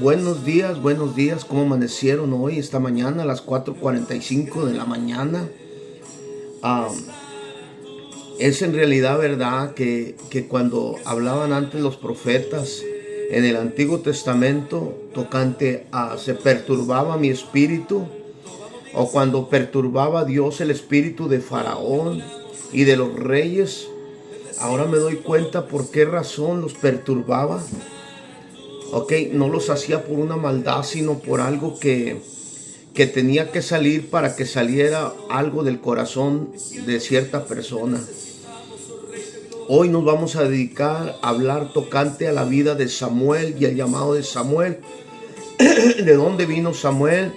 Buenos días, ¿cómo amanecieron hoy, esta mañana, a las 4:45 de la mañana? Ah, es en realidad verdad que cuando hablaban antes los profetas en el Antiguo Testamento, tocante a se perturbaba mi espíritu, o cuando perturbaba Dios el espíritu de Faraón y de los reyes, ahora me doy cuenta por qué razón los perturbaba. Ok, no los hacía por una maldad, sino por algo que tenía que salir para que saliera algo del corazón de cierta persona. Hoy nos vamos a dedicar a hablar tocante a la vida de Samuel y el llamado de Samuel. ¿De dónde vino Samuel?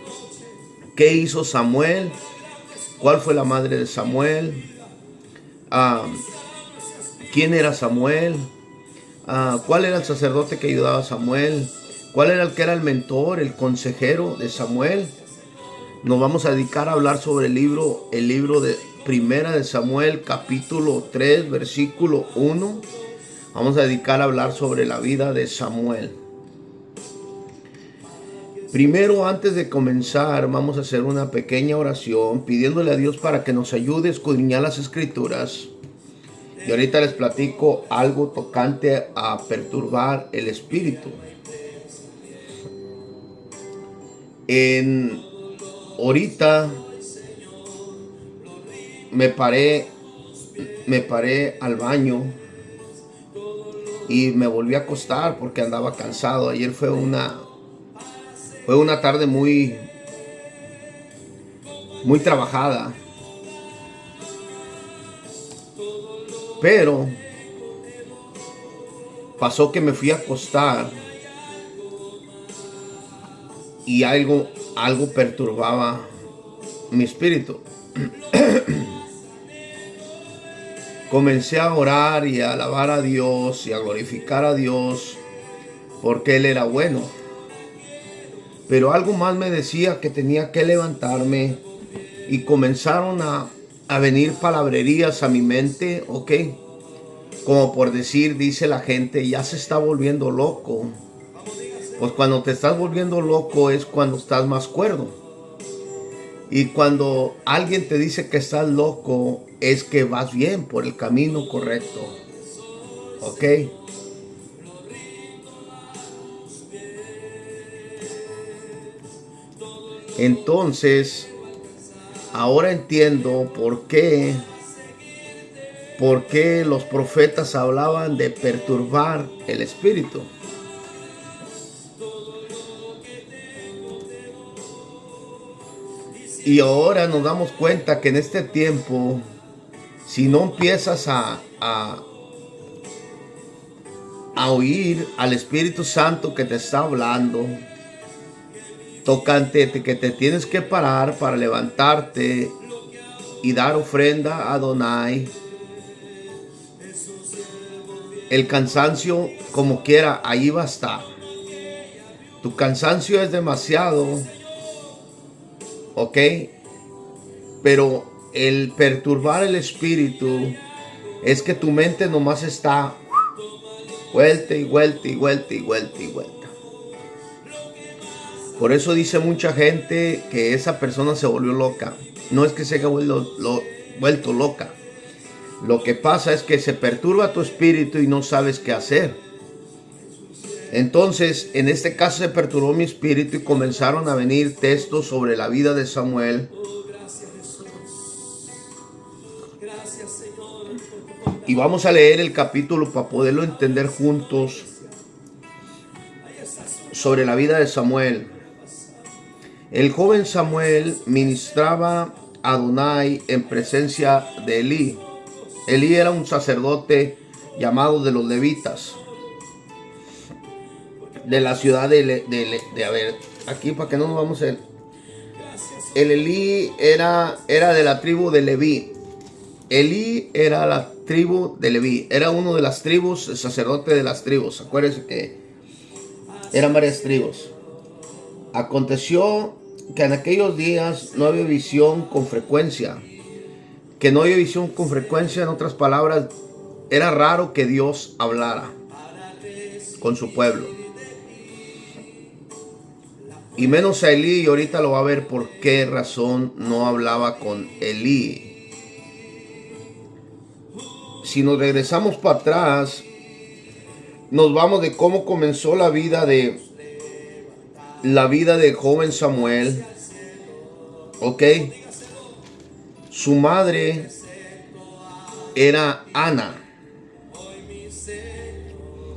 ¿Qué hizo Samuel? ¿Cuál fue la madre de Samuel? Ah, ¿Quién era Samuel? ¿Cuál era el sacerdote que ayudaba a Samuel? ¿Cuál era el que era el mentor, el consejero de Samuel? Nos vamos a dedicar a hablar sobre el libro de Primera de Samuel, capítulo 3, versículo 1. Vamos a dedicar a hablar sobre la vida de Samuel. Primero, antes de comenzar, vamos a hacer una pequeña oración pidiéndole a Dios para que nos ayude a escudriñar las Escrituras. Y ahorita les platico algo tocante a perturbar el espíritu. Ahorita me paré al baño y me volví a acostar porque andaba cansado. Ayer fue una tarde muy trabajada. Pero pasó que me fui a acostar y algo perturbaba mi espíritu. Comencé a orar y a alabar a Dios y a glorificar a Dios porque Él era bueno. Pero algo más me decía que tenía que levantarme y comenzaron a venir palabrerías a mi mente, ok. Como por decir, dice la gente, ya se está volviendo loco. Pues cuando te estás volviendo loco es cuando estás más cuerdo. Y cuando alguien te dice que estás loco, es que vas bien por el camino correcto. ¿Ok? Entonces, ahora entiendo por qué los profetas hablaban de perturbar el espíritu. Y ahora nos damos cuenta que en este tiempo, si no empiezas a oír al Espíritu Santo que te está hablando, tocante que te tienes que parar para levantarte y dar ofrenda a Adonai, el cansancio como quiera, ahí va a estar. Tu cansancio es demasiado, ok, pero el perturbar el espíritu es que tu mente nomás está vuelta y vuelta y vuelta y vuelta y vuelta. Por eso dice mucha gente que esa persona se volvió loca. No es que se haya vuelto loca. Lo que pasa es que se perturba tu espíritu y no sabes qué hacer. Entonces, en este caso se perturbó mi espíritu y comenzaron a venir textos sobre la vida de Samuel. Y vamos a leer el capítulo para poderlo entender juntos sobre la vida de Samuel. El joven Samuel ministraba a Adonai en presencia de Elí. Elí era un sacerdote llamado de los levitas, de la ciudad a ver, aquí para que no nos vamos a... El Elí era de la tribu de Leví. Elí era la tribu de Leví. Era uno de las tribus, el sacerdote de las tribus. Acuérdense que eran varias tribus. Aconteció que en aquellos días no había visión con frecuencia. Que no había visión con frecuencia, en otras palabras, era raro que Dios hablara con su pueblo. y menos a Elí, y ahorita lo va a ver por qué razón no hablaba con Elí. Si nos regresamos para atrás, nos vamos de cómo comenzó la vida de joven Samuel. Ok, su madre era Ana.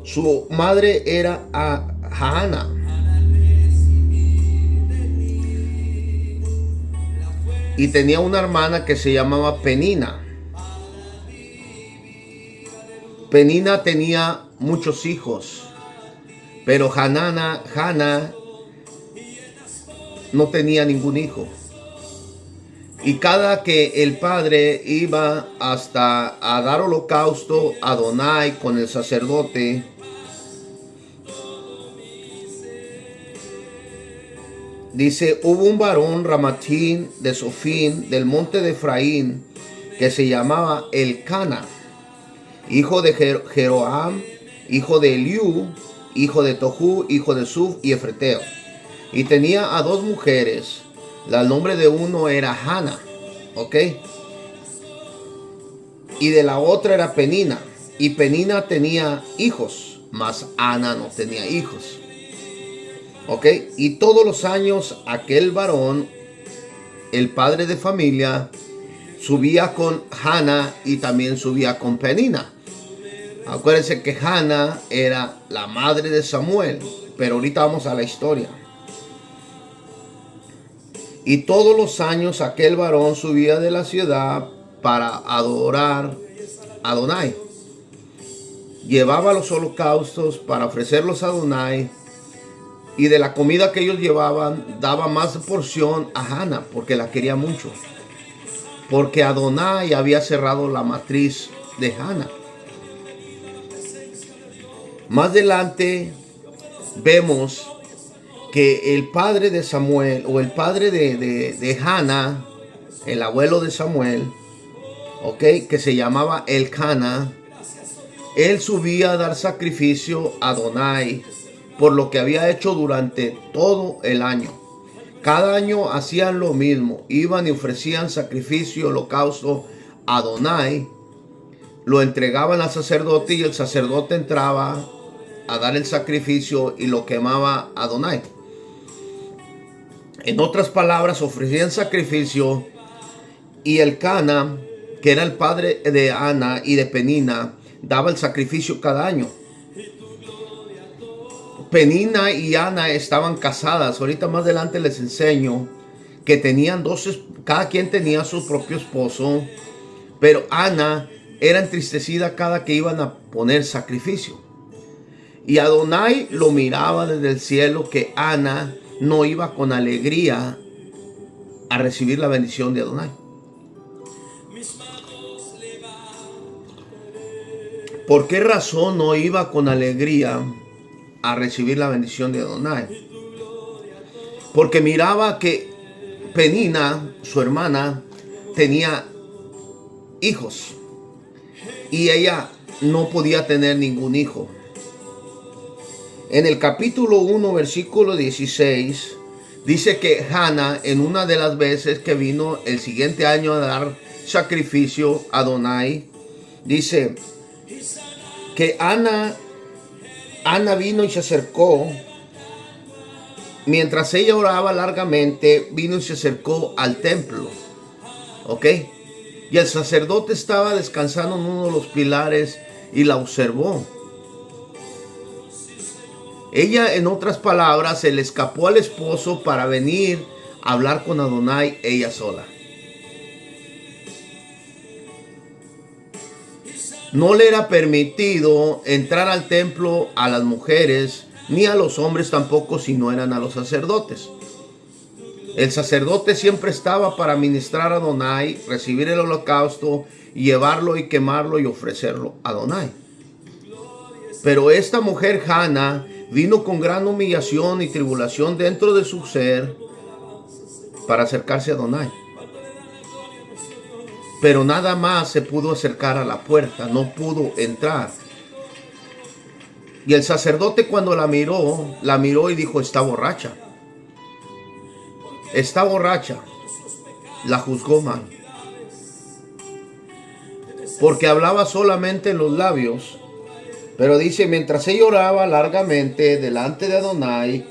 Su madre era Hannah. Y tenía una hermana que se llamaba Penina. Penina tenía muchos hijos, pero Hannah no tenía ningún hijo. Y cada que el padre iba hasta a dar holocausto a Adonai con el sacerdote, dice, hubo un varón Ramatín de Sofín del monte de Efraín que se llamaba Elcana, hijo de Jeroam, hijo de Eliú, hijo de Tohu, hijo de Suf y Efreteo. Y tenía a dos mujeres. El nombre de uno era Hannah, ¿ok? Y de la otra era Penina. Y Penina tenía hijos, mas Ana no tenía hijos. ¿Ok? Y todos los años aquel varón, el padre de familia, subía con Hannah y también subía con Penina. Acuérdense que Hannah era la madre de Samuel, pero ahorita vamos a la historia. Y todos los años aquel varón subía de la ciudad para adorar a Adonai. Llevaba los holocaustos para ofrecerlos a Adonai. Y de la comida que ellos llevaban, daba más porción a Hannah, porque la quería mucho. Porque Adonai había cerrado la matriz de Hannah. Más adelante vemos que el padre de Samuel, o el padre de Hannah, el abuelo de Samuel, ok, que se llamaba Elcana, él subía a dar sacrificio a Adonai por lo que había hecho durante todo el año. Cada año hacían lo mismo, iban y ofrecían sacrificio, holocausto a Adonai, lo entregaban al sacerdote y el sacerdote entraba a dar el sacrificio y lo quemaba a Adonai. En otras palabras, ofrecían sacrificio y Elcana, que era el padre de Ana y de Penina, daba el sacrificio cada año. Penina y Ana estaban casadas. Ahorita más adelante les enseño que tenían cada quien tenía su propio esposo, pero Ana era entristecida cada que iban a poner sacrificio. Y Adonai lo miraba desde el cielo que Ana no iba con alegría a recibir la bendición de Adonai. ¿Por qué razón no iba con alegría a recibir la bendición de Adonai? Porque miraba que Penina, su hermana, tenía hijos y ella no podía tener ningún hijo. En el capítulo 1, versículo 16, dice que Hannah, en una de las veces que vino el siguiente año a dar sacrificio a Adonai, dice que Ana vino y se acercó. Mientras ella oraba largamente, vino y se acercó al templo. ¿Ok? Y el sacerdote estaba descansando en uno de los pilares y la observó. Ella, en otras palabras, se le escapó al esposo para venir a hablar con Adonai ella sola. No le era permitido entrar al templo a las mujeres, ni a los hombres tampoco si no eran a los sacerdotes. El sacerdote siempre estaba para ministrar a Adonai, recibir el holocausto, llevarlo y quemarlo y ofrecerlo a Adonai. Pero esta mujer Hannah vino con gran humillación y tribulación dentro de su ser para acercarse a Adonai. Pero nada más se pudo acercar a la puerta, no pudo entrar. Y el sacerdote cuando la miró y dijo, está borracha. está borracha. La juzgó mal, porque hablaba solamente en los labios. Pero dice, mientras ella oraba largamente delante de Adonai,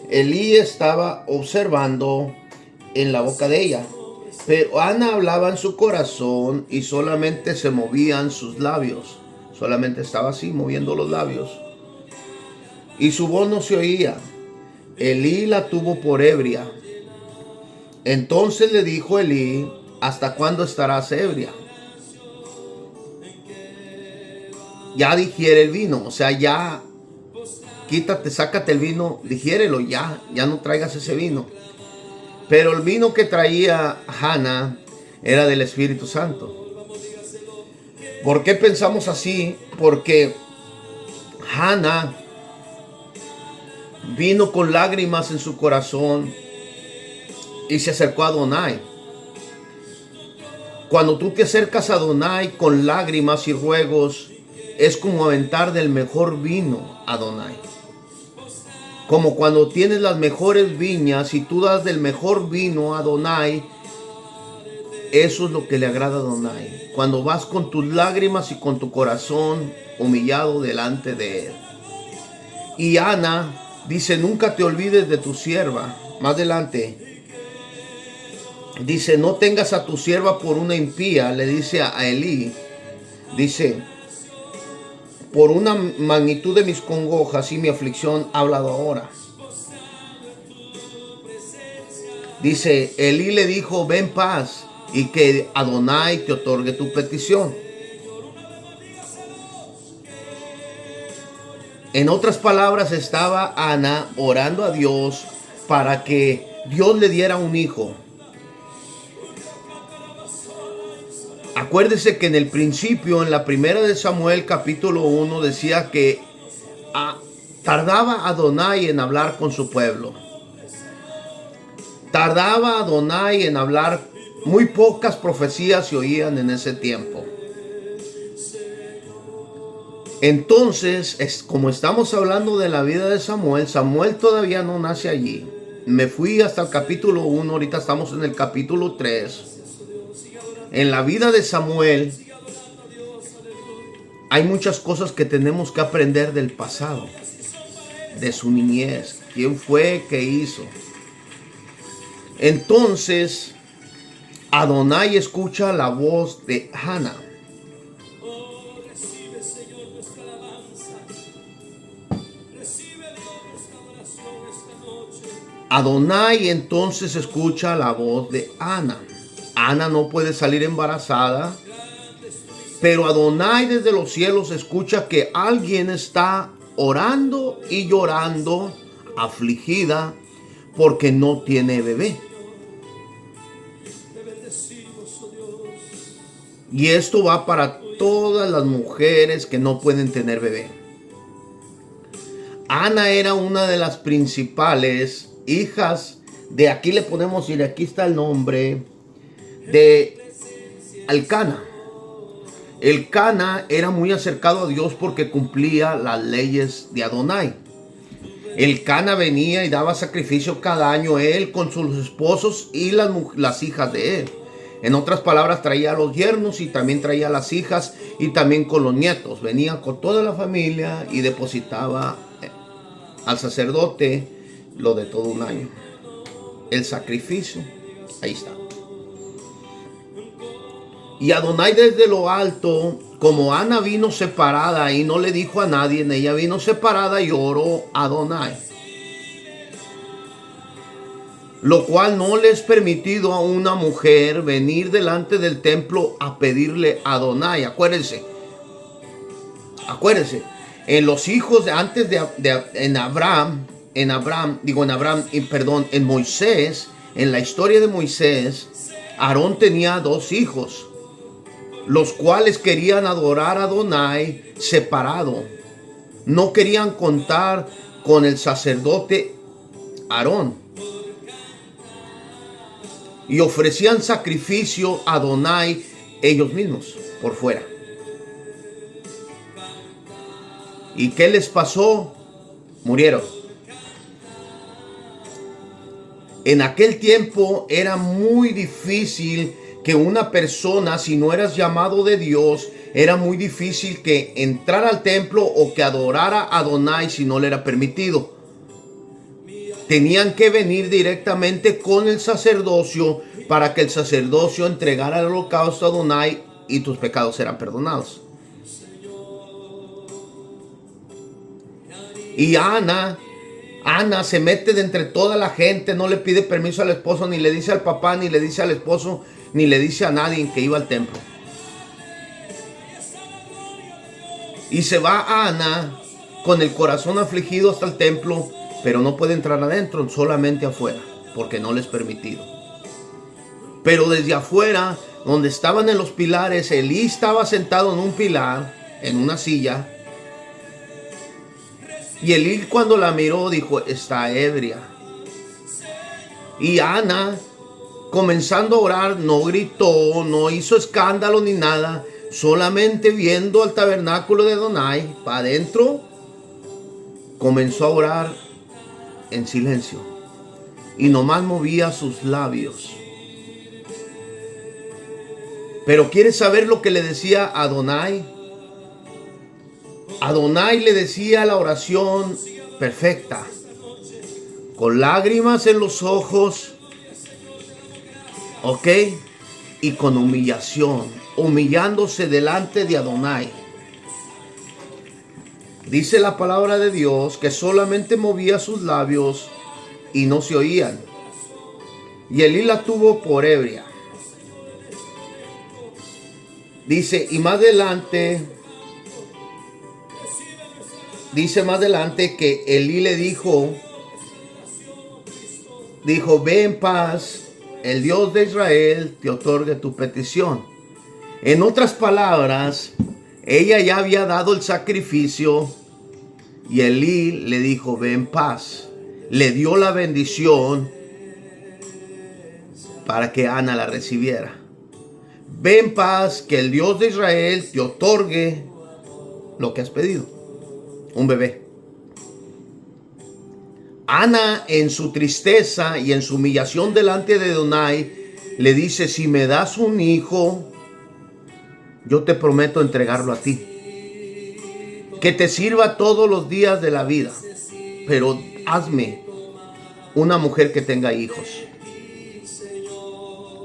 Elí estaba observando en la boca de ella. Pero Ana hablaba en su corazón y solamente se movían sus labios. Solamente estaba así, moviendo los labios. Y su voz no se oía. Elí la tuvo por ebria. Entonces le dijo Elí, ¿hasta cuándo estarás ebria? Ya digiere el vino, o sea, ya quítate, sácate el vino, digiérelo, ya no traigas ese vino. Pero el vino que traía Hannah era del Espíritu Santo. ¿Por qué pensamos así? Porque Hannah vino con lágrimas en su corazón y se acercó a Adonai. Cuando tú te acercas a Adonai con lágrimas y ruegos, es como aventar del mejor vino a Adonai. Como cuando tienes las mejores viñas y tú das del mejor vino a Adonai, eso es lo que le agrada a Adonai. Cuando vas con tus lágrimas y con tu corazón humillado delante de él. Y Ana dice, nunca te olvides de tu sierva. Más adelante dice, no tengas a tu sierva por una impía, le dice a Elí. Dice, por una magnitud de mis congojas y mi aflicción ha hablado ahora. Dice, Elí le dijo, ven paz y que Adonai te otorgue tu petición. En otras palabras, estaba Ana orando a Dios para que Dios le diera un hijo. Acuérdese que en el principio, en la primera de Samuel capítulo 1, decía que tardaba Adonai en hablar con su pueblo. Tardaba Adonai en hablar, muy pocas profecías se oían en ese tiempo. Entonces, como estamos hablando de la vida de Samuel, Samuel todavía no nace allí. Me fui hasta el capítulo 1, ahorita estamos en el capítulo 3. En la vida de Samuel hay muchas cosas que tenemos que aprender del pasado, de su niñez, quién fue, qué hizo. Entonces, Adonai escucha la voz de Hannah. Adonai entonces escucha la voz de Ana. Ana no puede salir embarazada, pero Adonai desde los cielos escucha que alguien está orando y llorando, afligida, porque no tiene bebé. Y esto va para todas las mujeres que no pueden tener bebé. Ana era una de las principales hijas de, aquí le ponemos, y de aquí está el nombre, de Elcana. Elcana era muy acercado a Dios porque cumplía las leyes de Adonai. Elcana venía y daba sacrificio cada año, él con sus esposos y las hijas de él. En otras palabras, traía a los yernos y también traía a las hijas y también con los nietos. Venía con toda la familia y depositaba al sacerdote lo de todo un año. El sacrificio, ahí está. Y Adonai desde lo alto, como Ana vino separada y no le dijo a nadie, ella vino separada y oró a Adonai. Lo cual no le es permitido a una mujer venir delante del templo a pedirle a Adonai. Acuérdense, en los hijos de antes en Moisés, en la historia de Moisés, Aarón tenía dos hijos, los cuales querían adorar a Adonai separado. No querían contar con el sacerdote Aarón. Y ofrecían sacrificio a Adonai ellos mismos, por fuera. ¿Y qué les pasó? Murieron. En aquel tiempo era muy difícil que una persona, si no eras llamado de Dios, era muy difícil que entrara al templo o que adorara a Adonai si no le era permitido. Tenían que venir directamente con el sacerdocio para que el sacerdocio entregara el holocausto a Adonai y tus pecados eran perdonados. Y Ana se mete de entre toda la gente, no le pide permiso al esposo, ni le dice al papá, ni le dice al esposo, ni le dice a nadie que iba al templo. Y se va Ana con el corazón afligido hasta el templo, pero no puede entrar adentro, solamente afuera, porque no le es permitido. Pero desde afuera, donde estaban en los pilares, Elí estaba sentado en un pilar, en una silla. Y Elí, cuando la miró, dijo: está ebria. Y Ana, comenzando a orar, no gritó, no hizo escándalo ni nada, solamente viendo al tabernáculo de Adonai para adentro, comenzó a orar en silencio y nomás movía sus labios. Pero ¿quieres saber lo que le decía a Adonai? Adonai le decía la oración perfecta, con lágrimas en los ojos, ¿ok? Y con humillación, humillándose delante de Adonai. Dice la palabra de Dios que solamente movía sus labios y no se oían. Y Elí la tuvo por ebria. Dice, y más adelante, que Elí le dijo, ve en paz, el Dios de Israel te otorgue tu petición. En otras palabras, ella ya había dado el sacrificio y Elí le dijo, ve en paz. Le dio la bendición para que Ana la recibiera. Ve en paz, que el Dios de Israel te otorgue lo que has pedido, un bebé. Ana, en su tristeza y en su humillación delante de Adonai, le dice, si me das un hijo, yo te prometo entregarlo a ti, que te sirva todos los días de la vida, pero hazme una mujer que tenga hijos.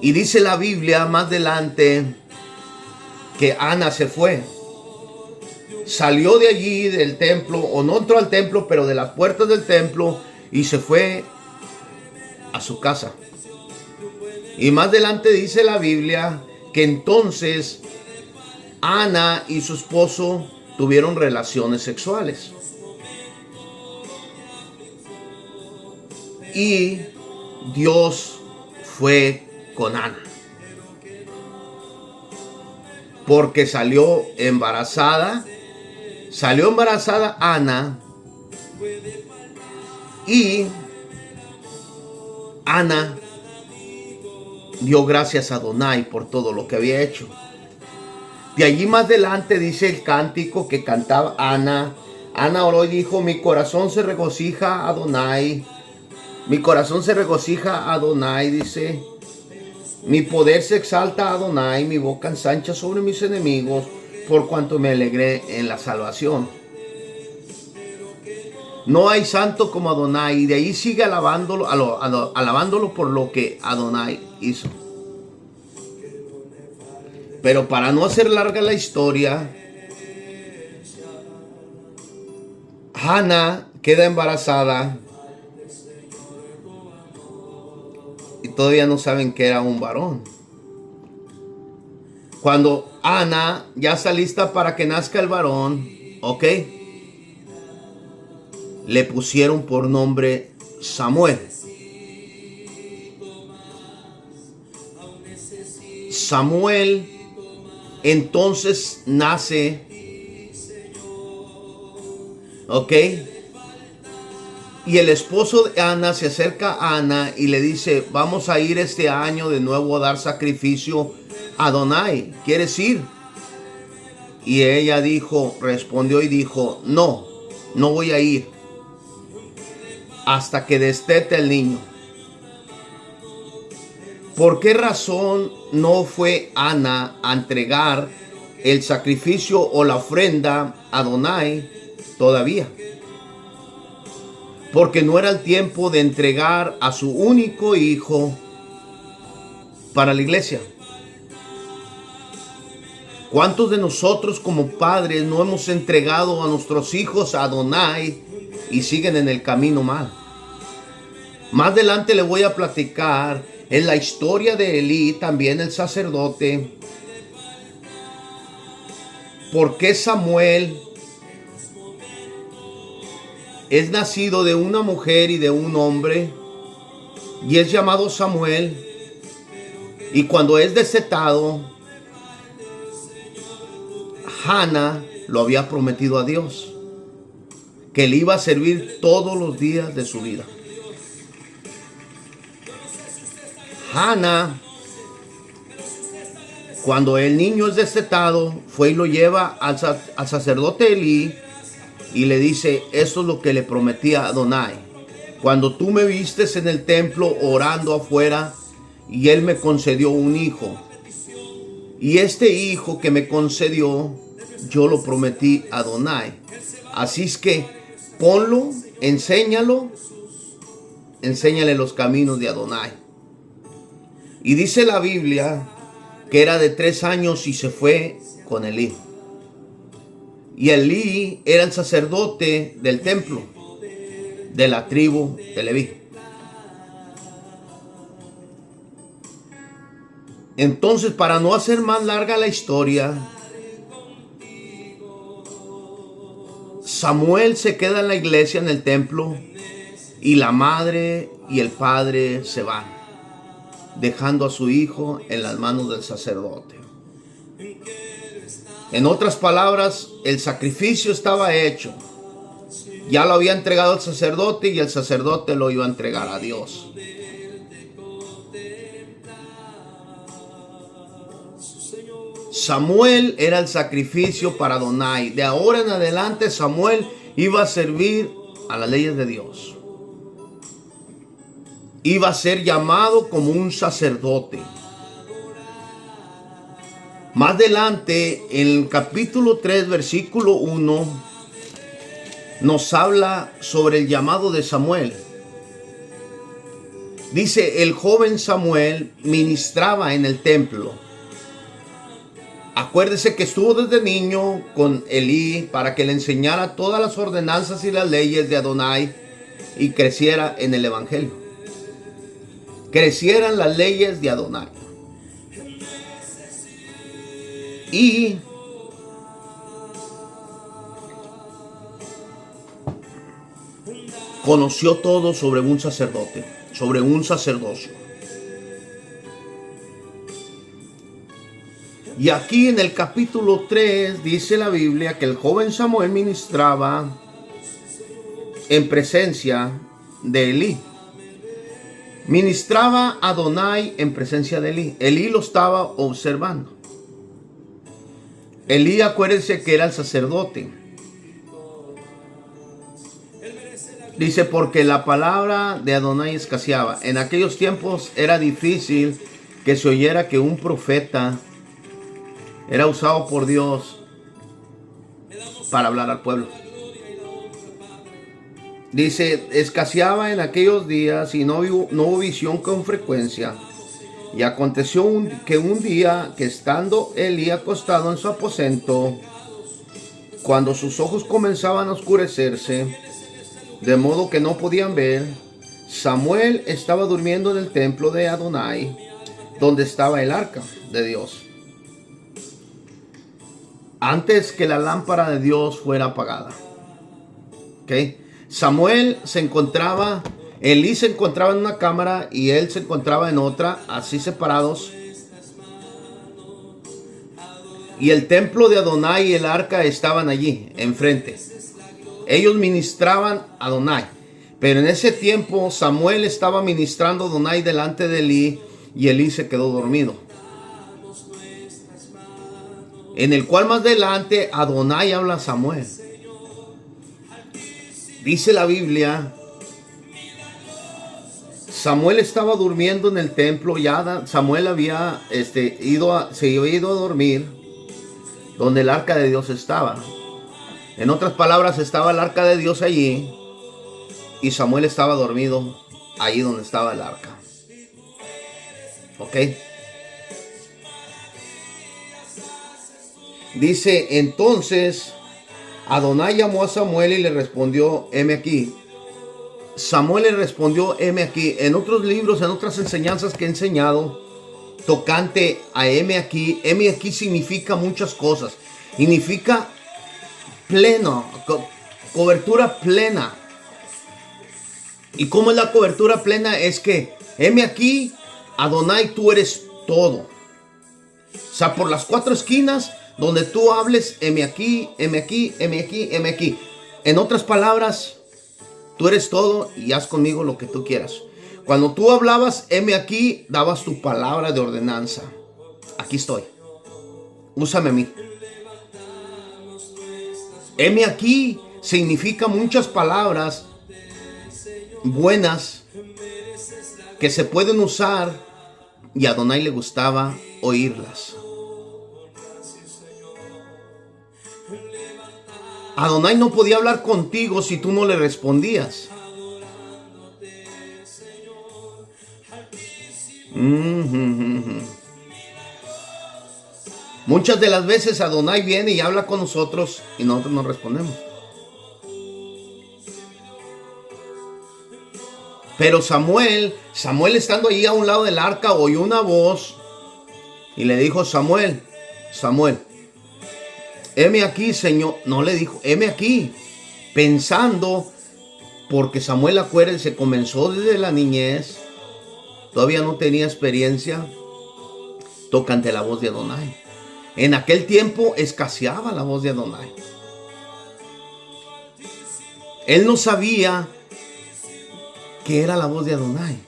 Y dice la Biblia más adelante que Ana se fue. Salió de allí del templo, o no entró al templo, pero de las puertas del templo, y se fue a su casa. Y más adelante dice la Biblia que entonces Ana y su esposo tuvieron relaciones sexuales. Y Dios fue con Ana, porque salió embarazada Ana, y Ana dio gracias a Adonai por todo lo que había hecho. De allí más adelante dice el cántico que cantaba Ana. Ana oró y dijo, mi corazón se regocija a Adonai. Mi corazón se regocija a Adonai, dice. Mi poder se exalta a Adonai, mi boca ensancha sobre mis enemigos, por cuanto me alegré en la salvación. No hay santo como Adonai, y de ahí sigue alabándolo, alabándolo por lo que Adonai hizo. Pero para no hacer larga la historia, Hannah queda embarazada y todavía no saben que era un varón. Cuando Ana ya está lista para que nazca el varón, ¿ok? Le pusieron por nombre Samuel. Samuel entonces nace, ¿ok? Y el esposo de Ana se acerca a Ana y le dice, vamos a ir este año de nuevo a dar sacrificio a Adonai, ¿quieres ir? Y ella respondió y dijo, no voy a ir hasta que destete el niño. ¿Por qué razón no fue Ana a entregar el sacrificio o la ofrenda a Adonai todavía? Porque no era el tiempo de entregar a su único hijo para la iglesia. ¿Cuántos de nosotros como padres no hemos entregado a nuestros hijos a Adonai y siguen en el camino mal? Más adelante le voy a platicar en la historia de Elí, también el sacerdote, por qué Samuel es nacido de una mujer y de un hombre y es llamado Samuel, y cuando es destetado, Hannah lo había prometido a Dios que le iba a servir todos los días de su vida. Hannah, cuando el niño es destetado, fue y lo lleva al sacerdote Elí y le dice: eso es lo que le prometí a Adonai. Cuando tú me vistes en el templo orando afuera, y él me concedió un hijo. Y este hijo que me concedió, yo lo prometí a Adonai. Así es que ponlo, enséñale los caminos de Adonai. Y dice la Biblia que era de 3 años y se fue con Elí. Y Elí era el sacerdote del templo, de la tribu de Leví. Entonces, para no hacer más larga la historia, Samuel se queda en la iglesia, en el templo, y la madre y el padre se van, dejando a su hijo en las manos del sacerdote. En otras palabras, el sacrificio estaba hecho. Ya lo había entregado el sacerdote y el sacerdote lo iba a entregar a Dios. Samuel era el sacrificio para Adonai. De ahora en adelante Samuel iba a servir a las leyes de Dios. Iba a ser llamado como un sacerdote. Más adelante, en el capítulo 3, versículo 1, nos habla sobre el llamado de Samuel. Dice: el joven Samuel ministraba en el templo. Acuérdese que estuvo desde niño con Elí para que le enseñara todas las ordenanzas y las leyes de Adonai y creciera en el evangelio. Crecieran las leyes de Adonai. Y conoció todo sobre un sacerdote, sobre un sacerdocio. Y aquí en el capítulo 3 dice la Biblia que el joven Samuel ministraba en presencia de Elí. Ministraba a Adonai en presencia de Elí. Elí lo estaba observando. Elí, acuérdense que era el sacerdote. Dice: porque la palabra de Adonai escaseaba. En aquellos tiempos era difícil que se oyera que un profeta era usado por Dios para hablar al pueblo. Dice: escaseaba en aquellos días y no hubo visión con frecuencia. Y aconteció que un día, que estando Elí acostado en su aposento, cuando sus ojos comenzaban a oscurecerse, de modo que no podían ver, Samuel estaba durmiendo en el templo de Adonai, donde estaba el arca de Dios, antes que la lámpara de Dios fuera apagada. ¿Okay? Samuel se encontraba, Elí se encontraba en una cámara y él se encontraba en otra, así separados. Y el templo de Adonai y el arca estaban allí, enfrente. Ellos ministraban a Adonai. Pero en ese tiempo Samuel estaba ministrando a Adonai delante de Elí, y Elí se quedó dormido. En el cual más adelante Adonai habla a Samuel. Dice la Biblia Samuel estaba durmiendo en el templo. Ya Samuel había se había ido a dormir donde el arca de Dios estaba. En otras palabras, estaba el arca de Dios allí y Samuel estaba dormido allí donde estaba el arca. ¿Ok? Dice, entonces Adonai llamó a Samuel y le respondió, heme aquí. Samuel le respondió, heme aquí. En otros libros, en otras enseñanzas que he enseñado tocante a heme aquí significa muchas cosas. Significa pleno, cobertura plena. ¿Y cómo es la cobertura plena? Es que, heme aquí, Adonai, tú eres todo. O sea, por las cuatro esquinas, donde tú hables, heme aquí, heme aquí, heme aquí, heme aquí. En otras palabras, tú eres todo y haz conmigo lo que tú quieras. Cuando tú hablabas, heme aquí, dabas tu palabra de ordenanza. Aquí estoy. Úsame a mí. Heme aquí significa muchas palabras buenas que se pueden usar y a Adonai le gustaba oírlas. Adonai no podía hablar contigo si tú no le respondías. Muchas de las veces Adonai viene y habla con nosotros y nosotros no respondemos. Pero Samuel estando ahí a un lado del arca, oyó una voz y le dijo, Samuel, heme aquí, Señor. No le dijo, heme aquí. Pensando, porque Samuel, acuérdense, comenzó desde la niñez. Todavía no tenía experiencia tocante la voz de Adonai. En aquel tiempo escaseaba la voz de Adonai. Él no sabía que era la voz de Adonai.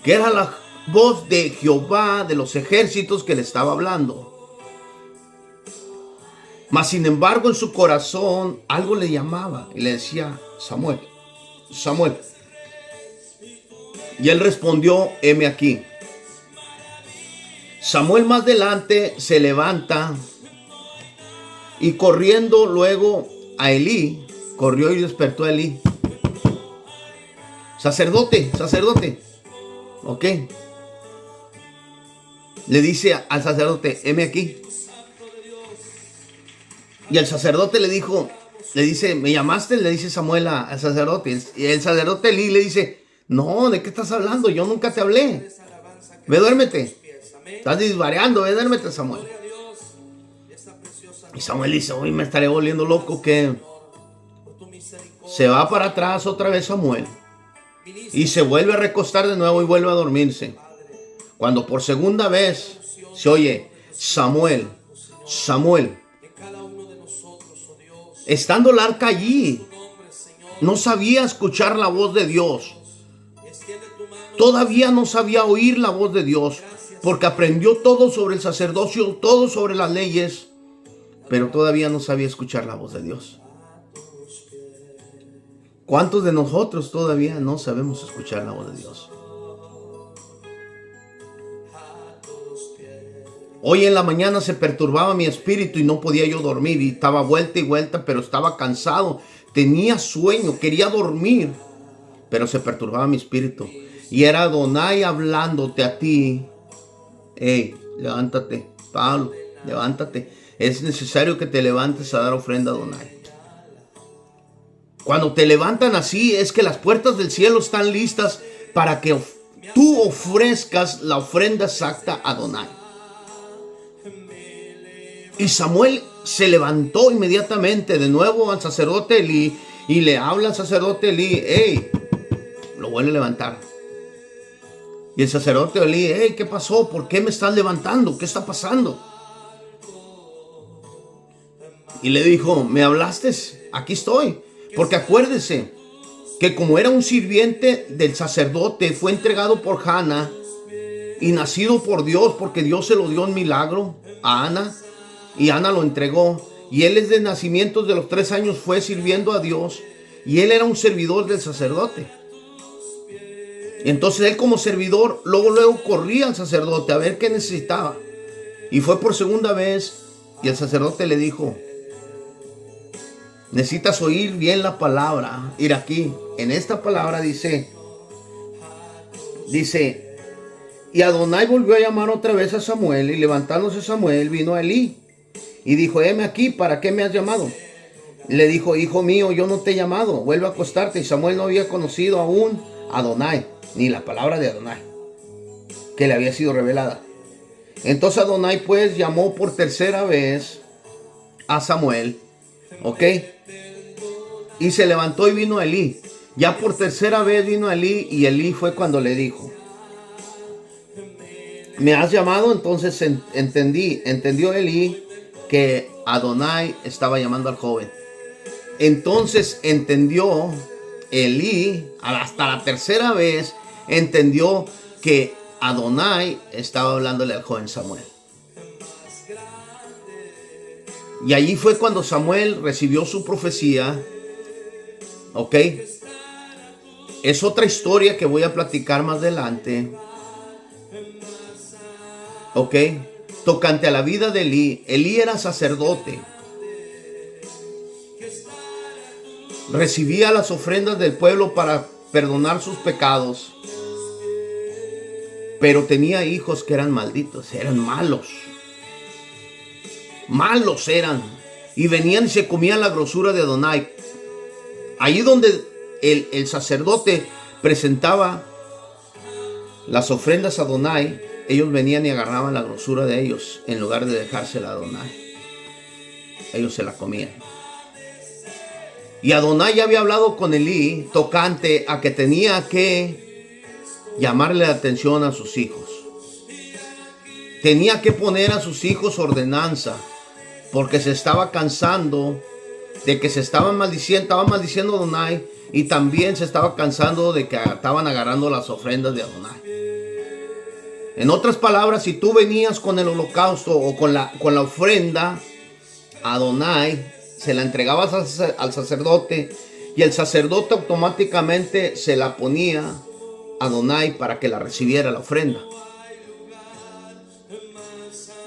Que era la voz de Jehová de los ejércitos que le estaba hablando. Mas sin embargo en su corazón algo le llamaba y le decía, Samuel. Y él respondió, heme aquí. Samuel más adelante se levanta y corriendo luego a Elí, corrió y despertó a Elí. Sacerdote. Ok. Le dice al sacerdote, heme aquí. Y el sacerdote le dice, ¿me llamaste? Le dice Samuel al sacerdote. Y el sacerdote Elí le dice, no, ¿de qué estás hablando? Yo nunca te hablé. Ve, duérmete. Estás disvariando, ve, duérmete, Samuel. Y Samuel dice, uy, me estaré volviendo loco, que se va para atrás otra vez Samuel. Y se vuelve a recostar de nuevo y vuelve a dormirse. Cuando por segunda vez se oye, Samuel. Estando el arca allí, no sabía escuchar la voz de Dios. Todavía no sabía oír la voz de Dios, porque aprendió todo sobre el sacerdocio, todo sobre las leyes, pero todavía no sabía escuchar la voz de Dios. ¿Cuántos de nosotros todavía no sabemos escuchar la voz de Dios? Hoy en la mañana se perturbaba mi espíritu y no podía yo dormir. Y estaba vuelta y vuelta, pero estaba cansado. Tenía sueño, quería dormir, pero se perturbaba mi espíritu. Y era Adonai hablándote a ti. Hey, levántate, Pablo, levántate. Es necesario que te levantes a dar ofrenda a Adonai. Cuando te levantan así, es que las puertas del cielo están listas para que tú ofrezcas la ofrenda exacta a Adonai. Y Samuel se levantó inmediatamente de nuevo al sacerdote Elí y le habla al sacerdote Elí, hey, lo vuelve a levantar. Y el sacerdote Elí, hey, ¿qué pasó? ¿Por qué me estás levantando? ¿Qué está pasando? Y le dijo, ¿me hablaste? Aquí estoy. Porque acuérdese que como era un sirviente del sacerdote, fue entregado por Hannah y nacido por Dios, porque Dios se lo dio en milagro a Ana. Y Ana lo entregó. Y él desde nacimiento de los 3 años fue sirviendo a Dios. Y él era un servidor del sacerdote. Entonces él como servidor, luego corría al sacerdote a ver qué necesitaba. Y fue por segunda vez y el sacerdote le dijo: necesitas oír bien la palabra. Ir aquí, en esta palabra dice, y Adonai volvió a llamar otra vez a Samuel, y levantándose Samuel vino a Elí y dijo: heme aquí, ¿para qué me has llamado? Le dijo: hijo mío, yo no te he llamado, vuelve a acostarte. Y Samuel no había conocido aún a Adonai, ni la palabra de Adonai, que le había sido revelada. Entonces Adonai pues llamó por tercera vez a Samuel, ¿ok? Y se levantó y vino a Elí. Ya por tercera vez vino a Elí, y Elí fue cuando le dijo: ¿me has llamado? Entonces entendió Elí que Adonai estaba llamando al joven. Entonces entendió Elí, hasta la tercera vez, entendió que Adonai estaba hablándole al joven Samuel. Y allí fue cuando Samuel recibió su profecía. ¿Ok? Es otra historia que voy a platicar más adelante. ¿Ok? Tocante a la vida de Elí. Elí era sacerdote. Recibía las ofrendas del pueblo para perdonar sus pecados. Pero tenía hijos que eran malditos, eran malos. Malos eran. Y venían y se comían la grosura de Adonai. Allí donde el sacerdote presentaba las ofrendas a Adonai, ellos venían y agarraban la grosura de ellos en lugar de dejársela a Adonai. Ellos se la comían. Y Adonai ya había hablado con Elí tocante a que tenía que llamarle la atención a sus hijos. Tenía que poner a sus hijos ordenanza, porque se estaba cansando de que estaba maldiciendo a Adonai, y también se estaba cansando de que estaban agarrando las ofrendas de Adonai. En otras palabras, si tú venías con el holocausto o con la ofrenda a Adonai, se la entregabas al sacerdote, y el sacerdote automáticamente se la ponía a Adonai para que la recibiera la ofrenda.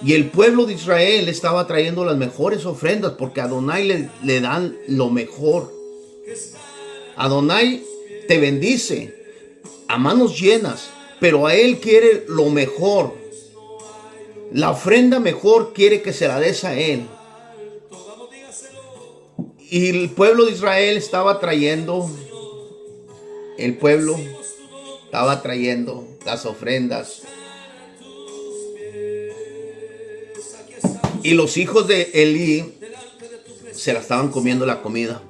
Y el pueblo de Israel estaba trayendo las mejores ofrendas, porque a Adonai le dan lo mejor. Adonai te bendice a manos llenas, pero a él quiere lo mejor. La ofrenda mejor quiere que se la des a él. Y el pueblo de Israel estaba trayendo las ofrendas. Y los hijos de Elí se la estaban comiendo la comida.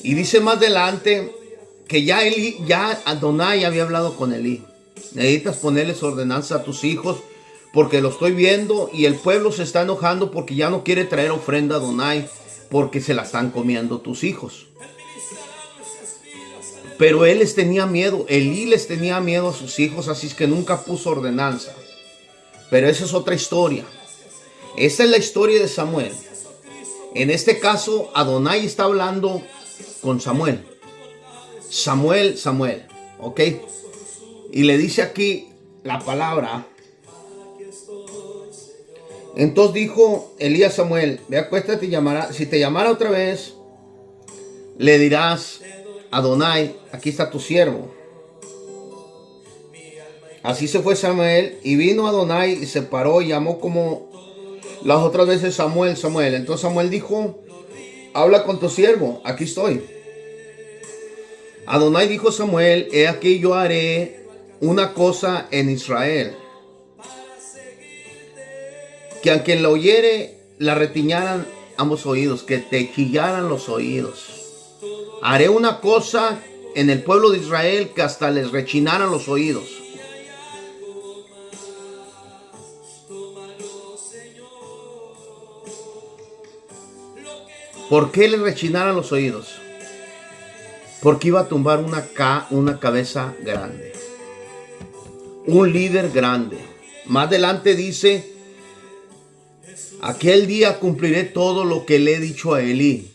Y dice más adelante que ya Adonai había hablado con Elí. Necesitas ponerles ordenanza a tus hijos, porque lo estoy viendo y el pueblo se está enojando porque ya no quiere traer ofrenda a Adonai, porque se la están comiendo tus hijos. Pero él les tenía miedo, Elí les tenía miedo a sus hijos, así es que nunca puso ordenanza. Pero esa es otra historia. Esta es la historia de Samuel. En este caso, Adonai está hablando con Samuel. Samuel, ¿ok? Y le dice aquí la palabra. Entonces dijo Elí a Samuel: ve, acuéstate y llamará. Si te llamara otra vez, le dirás: Adonai, aquí está tu siervo. Así se fue Samuel, y vino Adonai y se paró y llamó como las otras veces: Samuel, Samuel. Entonces Samuel dijo: habla con tu siervo, aquí estoy. Adonai dijo a Samuel: he aquí, yo haré una cosa en Israel, que a quien la oyere la retiñaran ambos oídos, que te chillaran los oídos. Haré una cosa en el pueblo de Israel que hasta les rechinaran los oídos. ¿Por qué les rechinaran los oídos? Porque iba a tumbar una cabeza grande, un líder grande. Más adelante dice: aquel día cumpliré todo lo que le he dicho a Elí.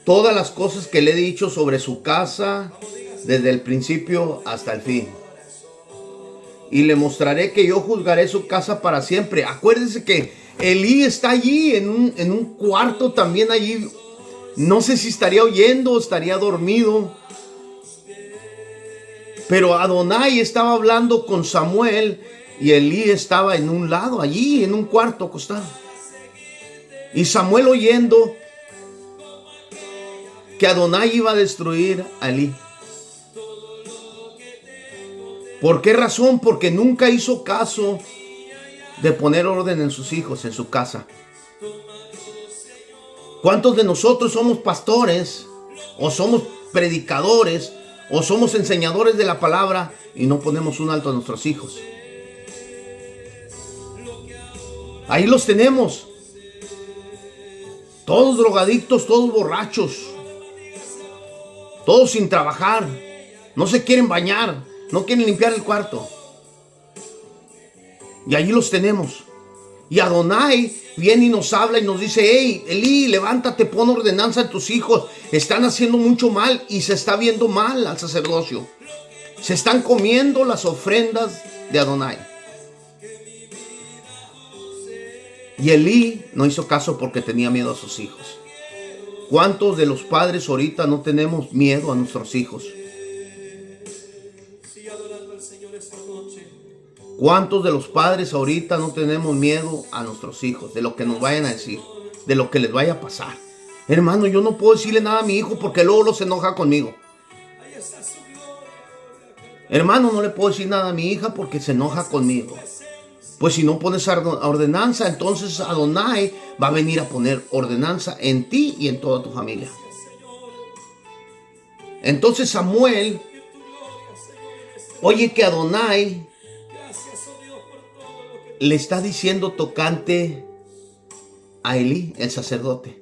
todas las cosas que le he dicho sobre su casa desde el principio hasta el fin. Y le mostraré que yo juzgaré su casa para siempre. Acuérdense que Elí está allí en un cuarto también allí. No sé si estaría oyendo o estaría dormido. Pero Adonai estaba hablando con Samuel y Elí estaba en un lado, allí en un cuarto acostado. Y Samuel oyendo que Adonai iba a destruir a Elí. ¿Por qué razón? Porque nunca hizo caso de poner orden en sus hijos, en su casa. ¿Cuántos de nosotros somos pastores o somos predicadores o somos enseñadores de la palabra y no ponemos un alto a nuestros hijos? Ahí los tenemos. Todos drogadictos, todos borrachos, todos sin trabajar, no se quieren bañar, no quieren limpiar el cuarto. Y allí los tenemos. Y Adonai viene y nos habla y nos dice: hey, Elí, levántate, pon ordenanza en tus hijos. Están haciendo mucho mal y se está viendo mal al sacerdocio. Se están comiendo las ofrendas de Adonai. Y Elí no hizo caso porque tenía miedo a sus hijos. ¿Cuántos de los padres ahorita no tenemos miedo a nuestros hijos? ¿Cuántos de los padres ahorita no tenemos miedo a nuestros hijos? De lo que nos vayan a decir, de lo que les vaya a pasar. Hermano, yo no puedo decirle nada a mi hijo porque luego se enoja conmigo. Hermano, no le puedo decir nada a mi hija porque se enoja conmigo. Pues si no pones ordenanza, entonces Adonai va a venir a poner ordenanza en ti y en toda tu familia. Entonces Samuel oye que Adonai le está diciendo tocante a Elí, el sacerdote.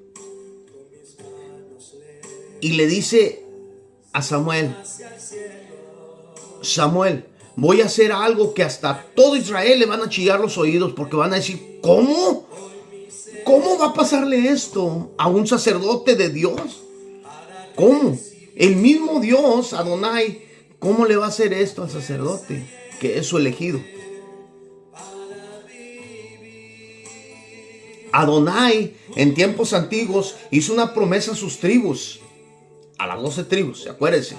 Y le dice a Samuel: Samuel, voy a hacer algo que hasta todo Israel le van a chillar los oídos, porque van a decir: ¿cómo? ¿Cómo va a pasarle esto a un sacerdote de Dios? ¿Cómo? El mismo Dios, Adonai, ¿cómo le va a hacer esto al sacerdote, que es su elegido? Adonai en tiempos antiguos hizo una promesa a sus tribus, a las 12 tribus, acuérdense,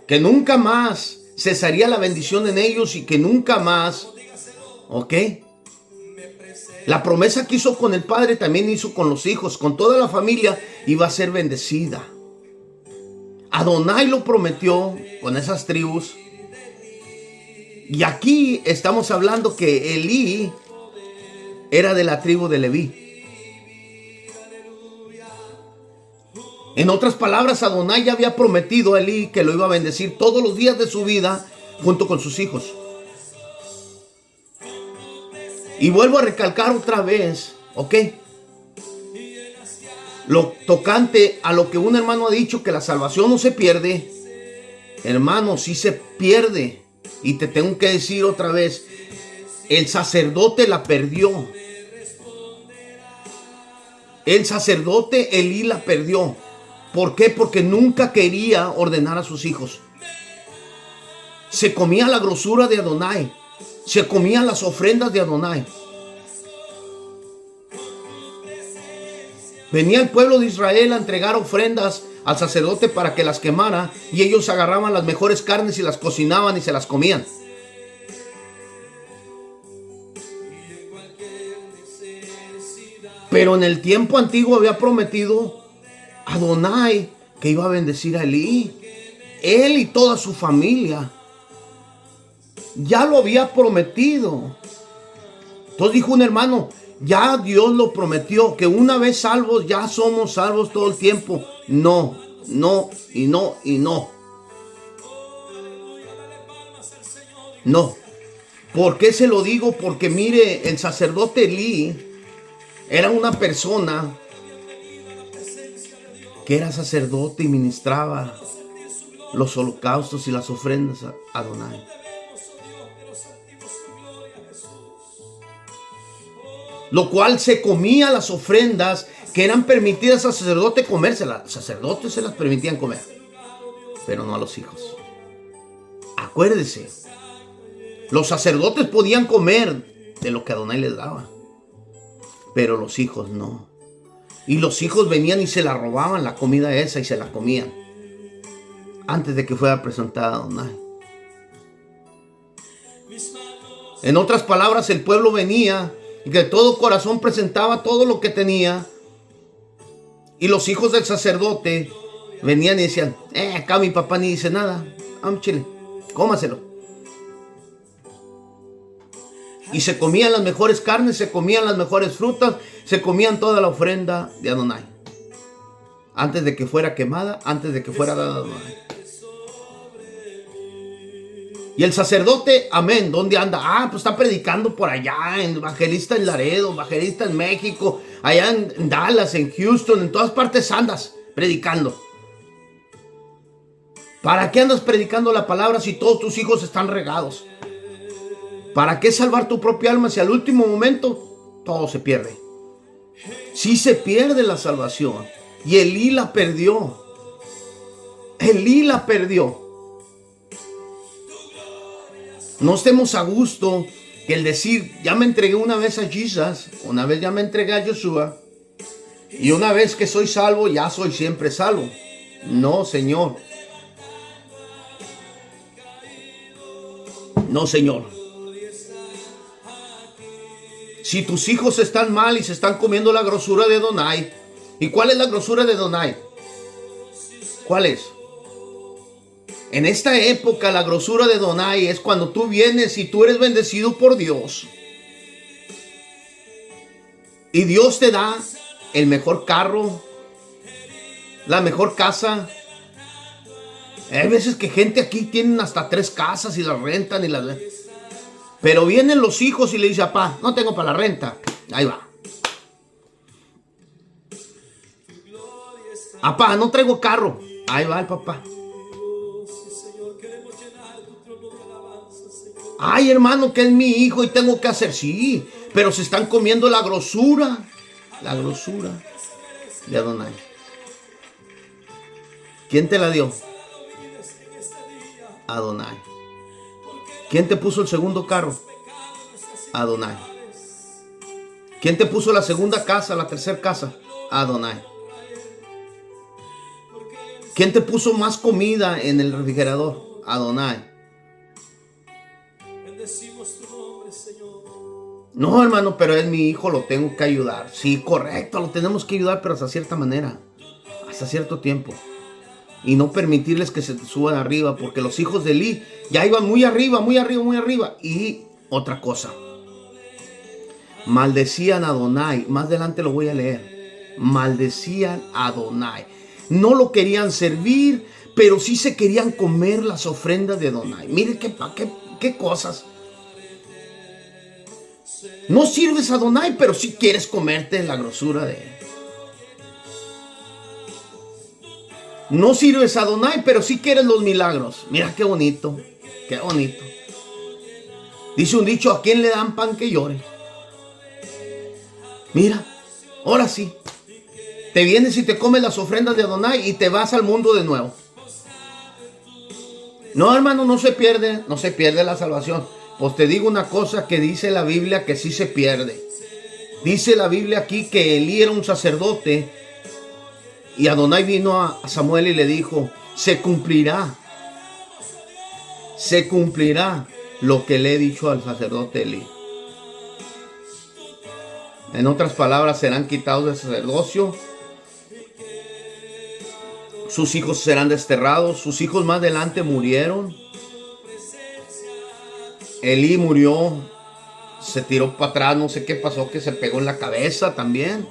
que nunca más cesaría la bendición en ellos y que nunca más, ¿ok? La promesa que hizo con el padre también hizo con los hijos, con toda la familia iba a ser bendecida. Adonai lo prometió con esas tribus. Y aquí estamos hablando que Elí era de la tribu de Leví. En otras palabras, Adonai ya había prometido a Elí que lo iba a bendecir todos los días de su vida junto con sus hijos. Y vuelvo a recalcar otra vez, ¿ok? Lo tocante a lo que un hermano ha dicho, que la salvación no se pierde. Hermano, sí se pierde. Y te tengo que decir otra vez, el sacerdote la perdió. El sacerdote Elí la perdió. ¿Por qué? Porque nunca quería ordenar a sus hijos. Se comía la grosura de Adonai. Se comía las ofrendas de Adonai. Venía el pueblo de Israel a entregar ofrendas al sacerdote para que las quemara, y ellos agarraban las mejores carnes y las cocinaban y se las comían. Pero en el tiempo antiguo había prometido Adonai que iba a bendecir a Elí. Él y toda su familia. Ya lo había prometido. Entonces dijo un hermano: ya Dios lo prometió, que una vez salvos ya somos salvos todo el tiempo. No, no y no y no. No. ¿Por qué se lo digo? Porque mire, el sacerdote Elí era una persona que era sacerdote y ministraba los holocaustos y las ofrendas a Adonai. Lo cual se comía las ofrendas que eran permitidas al sacerdote comérselas. Los sacerdotes se las permitían comer, pero no a los hijos. Acuérdese, los sacerdotes podían comer de lo que Adonai les daba, pero los hijos no. Y los hijos venían y se la robaban, la comida esa, y se la comían antes de que fuera presentada a Adonai. En otras palabras, el pueblo venía y de todo corazón presentaba todo lo que tenía. Y los hijos del sacerdote venían y decían, acá mi papá ni dice nada. Vamos, chile, cómaselo. Y se comían las mejores carnes, se comían las mejores frutas, se comían toda la ofrenda de Adonai. Antes de que fuera quemada, antes de que fuera dada a Adonai. Y el sacerdote, amén, ¿dónde anda? Pues está predicando por allá, evangelista en Laredo, evangelista en México, allá en Dallas, en Houston, en todas partes andas predicando. ¿Para qué andas predicando la palabra si todos tus hijos están regados? ¿Para qué salvar tu propia alma si al último momento todo se pierde? Sí se pierde la salvación. Y Elí la perdió. Elí la perdió. No estemos a gusto que el decir, ya me entregué una vez a Jesús, una vez ya me entregué a Joshua, y una vez que soy salvo, ya soy siempre salvo. No, Señor. No, Señor. Si tus hijos están mal y se están comiendo la grosura de Adonai, ¿y cuál es la grosura de Adonai? ¿Cuál es? En esta época la grosura de Adonai es cuando tú vienes y tú eres bendecido por Dios. Y Dios te da el mejor carro, la mejor casa. Hay veces que gente aquí tienen hasta 3 casas y las rentan y las... Pero vienen los hijos y le dicen, papá, no tengo para la renta. Ahí va. Papá, no traigo carro. Ahí va el papá. Ay, hermano, que es mi hijo y tengo que hacer. Sí, pero se están comiendo la grosura de Adonai. ¿Quién te la dio? Adonai. ¿Quién te puso el segundo carro? Adonai. ¿Quién te puso la segunda casa, la tercera casa? Adonai. ¿Quién te puso más comida en el refrigerador? Adonai. No, hermano, pero es mi hijo, lo tengo que ayudar. Sí, correcto, lo tenemos que ayudar, pero hasta cierta manera, hasta cierto tiempo. Y no permitirles que se suban arriba, porque los hijos de Elí ya iban muy arriba, muy arriba, muy arriba. Y otra cosa, maldecían a Adonai. Más adelante lo voy a leer. Maldecían a Adonai. No lo querían servir, pero sí se querían comer las ofrendas de Adonai. Mire qué cosas. No sirves a Adonai, pero sí quieres comerte la grosura de él. No sirves a Adonai, pero sí quieres los milagros. Mira qué bonito, qué bonito. Dice un dicho, ¿a quién le dan pan que llore? Mira, ahora sí. Te vienes y te comes las ofrendas de Adonai y te vas al mundo de nuevo. No, hermano, no se pierde la salvación. Pues te digo una cosa que dice la Biblia que sí se pierde. Dice la Biblia aquí que Elí era un sacerdote y Adonai vino a Samuel y le dijo, se cumplirá lo que le he dicho al sacerdote Elí. En otras palabras, serán quitados del sacerdocio, sus hijos serán desterrados, sus hijos más adelante murieron. Elí murió, se tiró para atrás, no sé qué pasó, que se pegó en la cabeza también.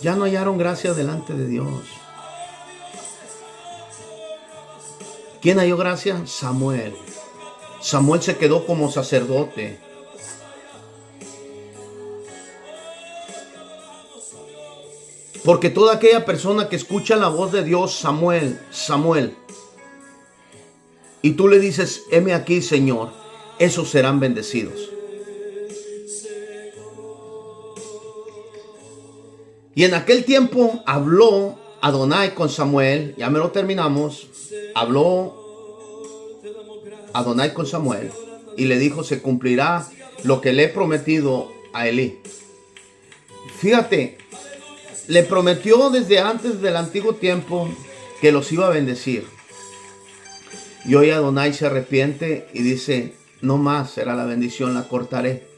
Ya no hallaron gracia delante de Dios. ¿Quién halló gracia? Samuel. Samuel se quedó como sacerdote. Porque toda aquella persona que escucha la voz de Dios, Samuel, y tú le dices, heme aquí, Señor, esos serán bendecidos. Y en aquel tiempo habló Adonai con Samuel. Ya me lo terminamos. Habló Adonai con Samuel y le dijo: se cumplirá lo que le he prometido a Elí. Fíjate, le prometió desde antes del antiguo tiempo que los iba a bendecir. Y hoy Adonai se arrepiente y dice: no más será la bendición, la cortaré.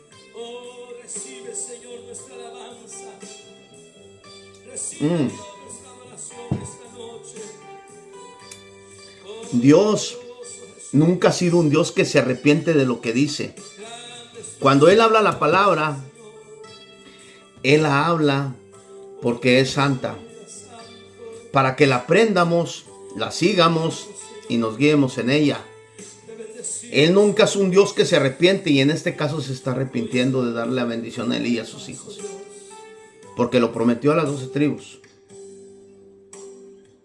Dios nunca ha sido un Dios que se arrepiente de lo que dice. Cuando Él habla la palabra, Él la habla porque es santa, para que la aprendamos, la sigamos y nos guiemos en ella. Él nunca es un Dios que se arrepiente, y en este caso se está arrepintiendo de darle la bendición a Elí y a sus hijos, porque lo prometió a las 12 tribus.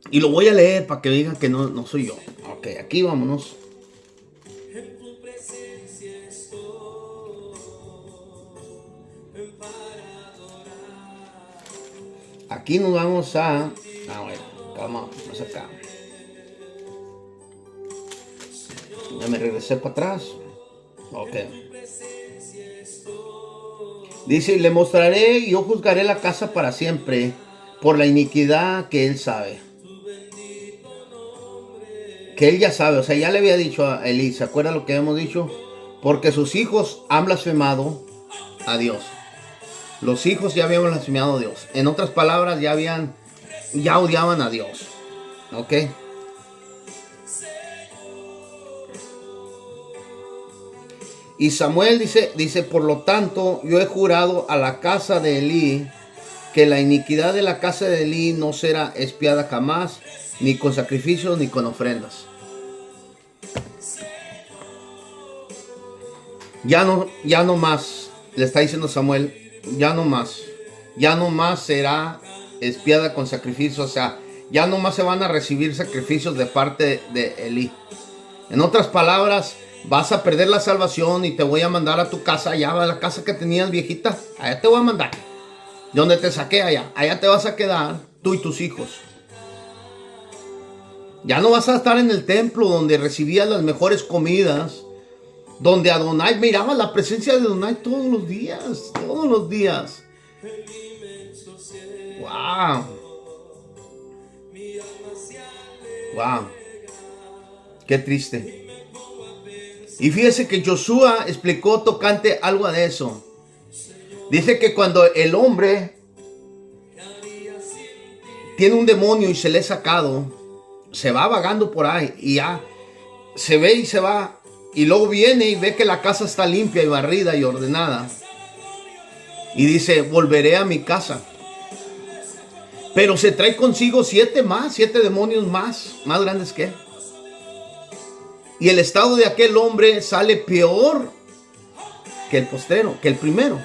Y lo voy a leer para que digan que no soy yo. Ok, aquí vámonos. Aquí nos vamos a... bueno, vamos acá. Ya me regresé para atrás. Ok. Dice: y le mostraré y yo juzgaré la casa para siempre por la iniquidad que él sabe. Que él ya sabe, o sea, ya le había dicho a Elí, ¿se acuerda lo que hemos dicho? Porque sus hijos han blasfemado a Dios. Los hijos ya habían blasfemado a Dios. En otras palabras, ya odiaban a Dios. ¿Ok? Y Samuel dice, por lo tanto, yo he jurado a la casa de Elí que la iniquidad de la casa de Elí no será expiada jamás, ni con sacrificios ni con ofrendas. Ya no más, le está diciendo Samuel, ya no más será expiada con sacrificios, o sea, ya no más se van a recibir sacrificios de parte de Elí. En otras palabras, vas a perder la salvación y te voy a mandar a tu casa, allá a la casa que tenías viejita, allá te voy a mandar. De donde te saqué allá te vas a quedar tú y tus hijos. Ya no vas a estar en el templo donde recibías las mejores comidas, donde Adonai miraba la presencia de Adonai todos los días. Wow. Qué triste. Y fíjese que Josué explicó tocante algo de eso. Dice que cuando el hombre tiene un demonio y se le ha sacado, se va vagando por ahí y ya se ve y se va, y luego viene y ve que la casa está limpia y barrida y ordenada, y dice: volveré a mi casa. Pero se trae consigo 7 demonios más grandes que él. Y el estado de aquel hombre sale peor que el postero, que el primero.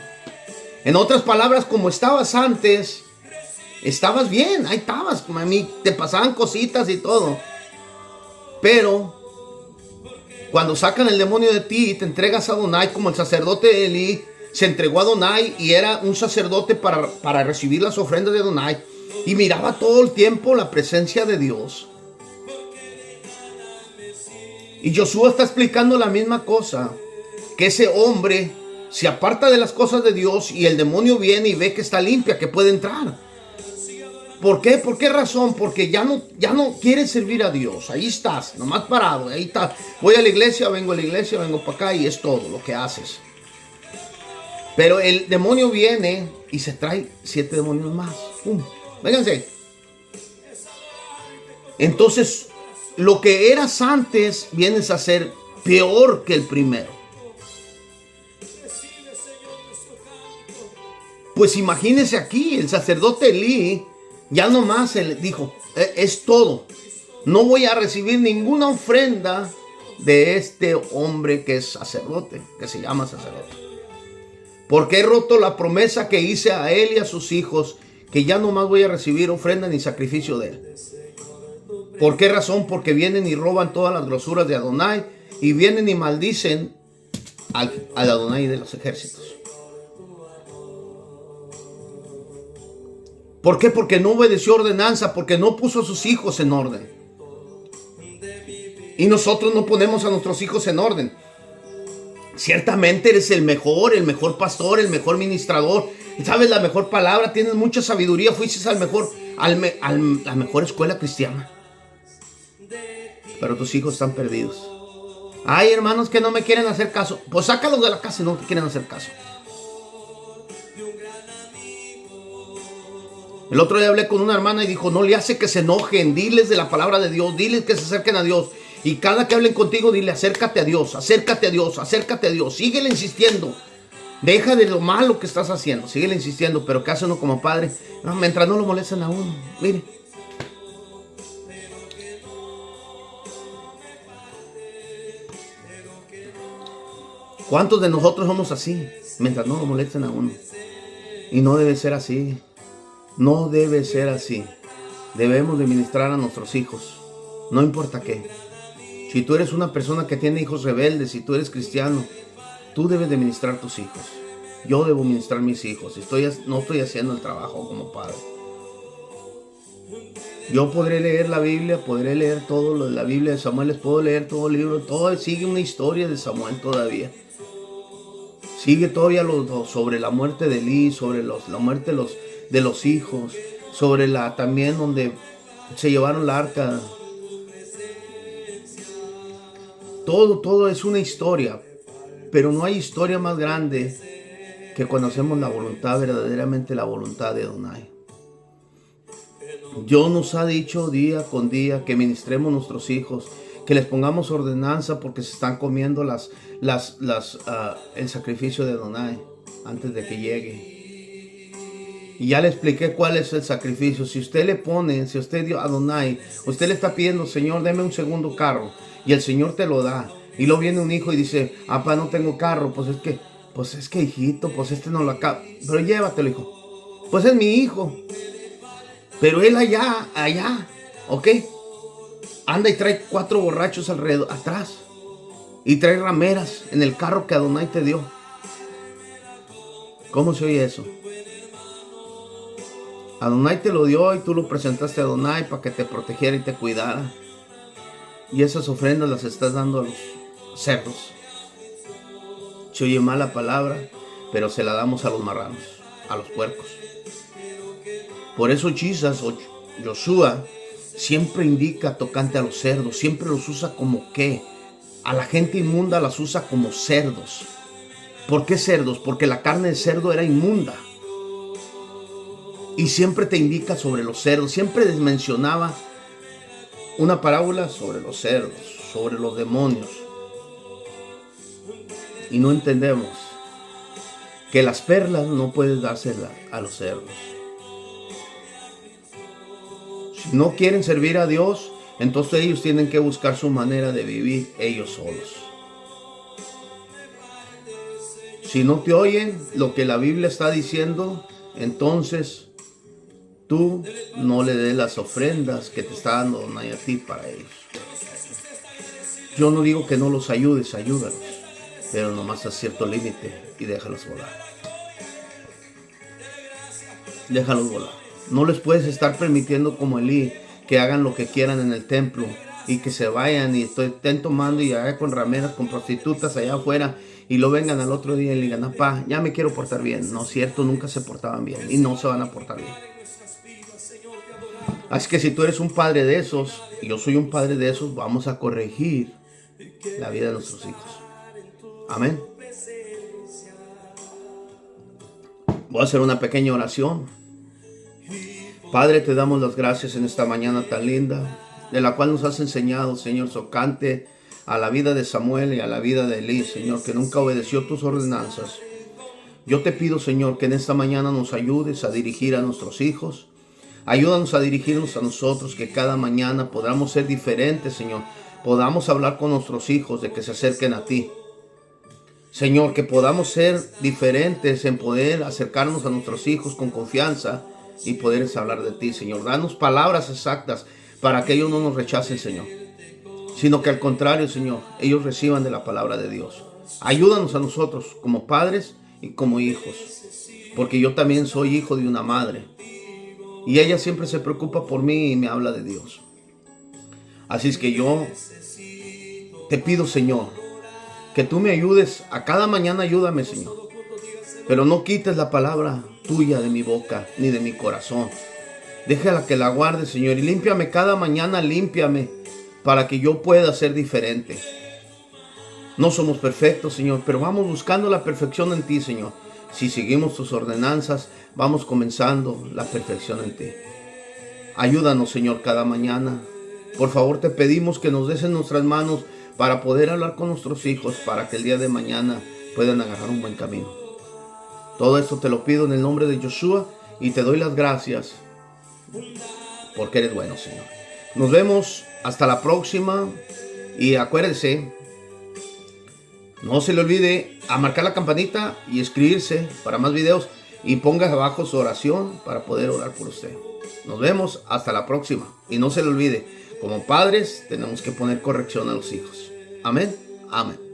En otras palabras, como estabas antes, estabas bien, ahí estabas, a mí te pasaban cositas y todo. Pero cuando sacan el demonio de ti y te entregas a Adonai, como el sacerdote de Elí se entregó a Adonai y era un sacerdote para recibir las ofrendas de Adonai, y miraba todo el tiempo la presencia de Dios. Y Josué está explicando la misma cosa, que ese hombre se aparta de las cosas de Dios y el demonio viene y ve que está limpia, que puede entrar. ¿Por qué? ¿Por qué razón? Porque ya no quieres servir a Dios. Ahí estás, nomás parado, ahí estás. Voy a la iglesia, vengo para acá, y es todo lo que haces. Pero el demonio viene y se trae 7 demonios más. ¡Pum! Vénganse. Entonces, lo que eras antes vienes a ser peor que el primero. Pues imagínense aquí, el sacerdote Elí ya nomás él dijo: es todo. No voy a recibir ninguna ofrenda de este hombre que es sacerdote, que se llama sacerdote. Porque he roto la promesa que hice a él y a sus hijos, que ya no más voy a recibir ofrenda ni sacrificio de él. ¿Por qué razón? Porque vienen y roban todas las grosuras de Adonai, y vienen y maldicen al Adonai de los ejércitos. ¿Por qué? Porque no obedeció ordenanza, porque no puso a sus hijos en orden. Y nosotros no ponemos a nuestros hijos en orden. Ciertamente eres el mejor pastor, el mejor ministrador. Sabes la mejor palabra, tienes mucha sabiduría, fuiste la mejor escuela cristiana. Pero tus hijos están perdidos. Hay hermanos que no me quieren hacer caso. Pues sácalos de la casa y no te quieren hacer caso. El otro día hablé con una hermana y dijo, no le hace que se enojen, diles de la palabra de Dios, diles que se acerquen a Dios. Y cada que hablen contigo, dile, acércate a Dios, acércate a Dios, acércate a Dios. Síguele insistiendo. Deja de lo malo que estás haciendo. Síguele insistiendo, pero ¿qué hace uno como padre? No, mientras no lo molesten a uno. Mire. ¿Cuántos de nosotros somos así? Mientras no lo molesten a uno. Y no debe ser así. No debe ser así. Debemos de ministrar a nuestros hijos. No importa qué. Si tú eres una persona que tiene hijos rebeldes, si tú eres cristiano, tú debes de ministrar a tus hijos. Yo debo ministrar a mis hijos. No estoy haciendo el trabajo como padre. Yo podré leer la Biblia, podré leer todo lo de la Biblia de Samuel, les puedo leer todo el libro, todo sigue una historia de Samuel todavía. Sigue todavía sobre la muerte de Elí, sobre la muerte de los hijos, sobre también donde se llevaron la arca. Todo es una historia, pero no hay historia más grande que cuando hacemos la voluntad, verdaderamente la voluntad de Adonai. Dios nos ha dicho día con día que ministremos a nuestros hijos, que les pongamos ordenanza porque se están comiendo el sacrificio de Adonai antes de que llegue. Y ya le expliqué cuál es el sacrificio. Si usted dio a Adonai, usted le está pidiendo, Señor, deme un segundo carro, y el Señor te lo da. Y luego viene un hijo y dice, papá, no tengo carro. Pues es que hijito, pues este no lo acaba. Pero llévatelo, hijo. Pues es mi hijo. Pero él allá, ¿ok? Anda y trae 4 borrachos atrás. Y trae rameras en el carro que Adonai te dio. ¿Cómo se oye eso? Adonai te lo dio y tú lo presentaste a Adonai para que te protegiera y te cuidara. Y esas ofrendas las estás dando a los cerdos. Se oye mala palabra, pero se la damos a los marranos, a los puercos. Por eso Josué siempre indica tocante a los cerdos, siempre los usa como qué. A la gente inmunda las usa como cerdos. ¿Por qué cerdos? Porque la carne de cerdo era inmunda. Y siempre te indica sobre los cerdos, siempre mencionaba una parábola sobre los cerdos, sobre los demonios. Y no entendemos que las perlas no puedes dárselas a los cerdos. Si no quieren servir a Dios, entonces ellos tienen que buscar su manera de vivir ellos solos. Si no te oyen lo que la Biblia está diciendo, entonces tú no le des las ofrendas que te está dando Adonai a ti para ellos. Yo no digo que no los ayudes, ayúdalos, pero nomás a cierto límite y déjalos volar. Déjalos volar. No les puedes estar permitiendo como Elí que hagan lo que quieran en el templo y que se vayan y estén tomando y hagan con rameras, con prostitutas allá afuera y lo vengan al otro día y le digan, papá, ya me quiero portar bien. No es cierto, nunca se portaban bien y no se van a portar bien. Así que si tú eres un padre de esos y yo soy un padre de esos, vamos a corregir la vida de nuestros hijos. Amén. Voy a hacer una pequeña oración. Padre, te damos las gracias en esta mañana tan linda, de la cual nos has enseñado, Señor, tocante a la vida de Samuel y a la vida de Elí, Señor, que nunca obedeció tus ordenanzas. Yo te pido, Señor, que en esta mañana nos ayudes a dirigir a nuestros hijos. Ayúdanos a dirigirnos a nosotros, que cada mañana podamos ser diferentes, Señor. Podamos hablar con nuestros hijos de que se acerquen a ti. Señor, que podamos ser diferentes en poder acercarnos a nuestros hijos con confianza y poderles hablar de ti, Señor. Danos palabras exactas para que ellos no nos rechacen, Señor, sino que al contrario, Señor, ellos reciban de la palabra de Dios. Ayúdanos a nosotros como padres y como hijos, porque yo también soy hijo de una madre. Y ella siempre se preocupa por mí y me habla de Dios. Así es que yo te pido, Señor, que tú me ayudes. A cada mañana ayúdame, Señor. Pero no quites la palabra tuya de mi boca ni de mi corazón. Déjala que la guarde, Señor. Y límpiame cada mañana, límpiame, para que yo pueda ser diferente. No somos perfectos, Señor, pero vamos buscando la perfección en ti, Señor. Si seguimos tus ordenanzas, vamos comenzando la perfección en ti. Ayúdanos, Señor, cada mañana. Por favor, te pedimos que nos des en nuestras manos para poder hablar con nuestros hijos, para que el día de mañana puedan agarrar un buen camino. Todo esto te lo pido en el nombre de Yoshua y te doy las gracias porque eres bueno, Señor. Nos vemos hasta la próxima y acuérdense, no se le olvide a marcar la campanita y escribirse para más videos y ponga abajo su oración para poder orar por usted. Nos vemos hasta la próxima y no se le olvide, como padres tenemos que poner corrección a los hijos. Amén. Amén.